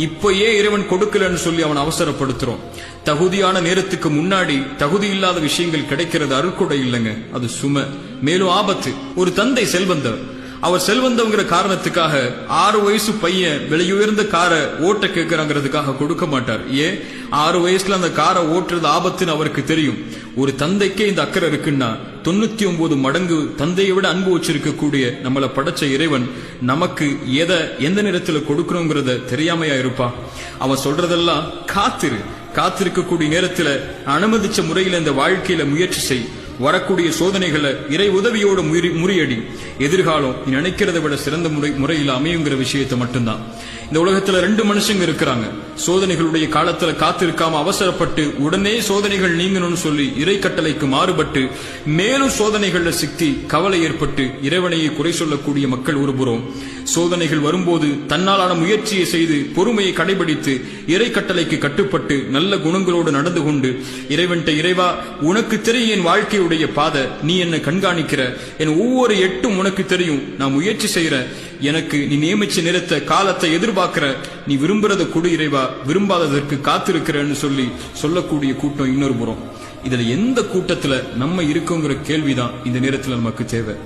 இப்ப ஏன் இறைவன் கொடுக்கலன்னு சொல்லி அவன் அவசரப்படுத்துறோம். தகுதியான நேரத்துக்கு முன்னாடி தகுதி இல்லாத விஷயங்கள் கிடைக்கிறது அருள்கொடை இல்லைங்க, அது சுமை, மேலும் ஆபத்து. ஒரு தந்தை செல்வந்தர், அவர் செல்வந்தவங்கிற காரணத்துக்காக 6 வயசு பையன் விலையுயர்ந்த காரை ஓட்ட கேட்கிறாங்கிறதுக்காக கொடுக்க மாட்டார். ஏன்? 6 வயசுல அந்த காரை ஓட்டுறது ஆபத்துன்னு அவருக்கு தெரியும். ஒரு தந்தைக்கே இந்த அக்கறை இருக்குன்னா 99 மடங்கு தந்தையை விட அன்பு வச்சிருக்கக்கூடிய நம்மளை படைச்ச இறைவன் நமக்கு எந்த நேரத்துல கொடுக்கணுங்கிறத தெரியாமையா இருப்பா? அவன் சொல்றதெல்லாம் காத்திருக்கக்கூடிய நேரத்துல அனுமதிச்ச முறையில இந்த வாழ்க்கையில முயற்சி செய், வரக்கூடிய சோதனைகளை இறை உதவியோடு முறியடி, எதிர்காலம் நீ நினைக்கிறத விட சிறந்த முறையில் அமையுங்கிற விஷயத்தை மட்டும்தான். இந்த உலகத்துல 2 மனுஷங்க இருக்கிறாங்க. சோதனைகளுடைய காலத்துல காத்திருக்காம அவசரப்பட்டு உடனே சோதனைகள் நீங்கணும்னு சொல்லி இறை கட்டளைக்கு மாறுபட்டு மேலும் சோதனைகள்ல சிக்கி கவலை ஏற்பட்டு இறைவனையை குறை சொல்லக்கூடிய மக்கள் ஒருபுறம், சோதனைகள் வரும்போது தன்னாலான முயற்சியை செய்து பொறுமையை கடைபிடித்து இறை கட்டளைக்கு கட்டுப்பட்டு நல்ல குணங்களோடு நடந்து கொண்டு இறைவன்ட்ட, இறைவா உனக்கு தெரியும் என் வாழ்க்கையுடைய பாதை, நீ என்ன கண்காணிக்கிற, என் ஒவ்வொரு எட்டும் உனக்கு தெரியும், நான் முயற்சி செய்யற, எனக்கு நீ நியமிச்ச நேரத்தை காலத்தை எதிர்பார்க்கிற, நீ விரும்புறத கொடு இறைவா, விரும்பாததற்கு காத்திருக்கிறன்னு சொல்லக்கூடிய கூட்டம் இன்னொரு புறம். இதுல எந்த கூட்டத்துல நம்ம இருக்கோங்கிற கேள்விதான் இந்த நேரத்துல நமக்கு தேவை.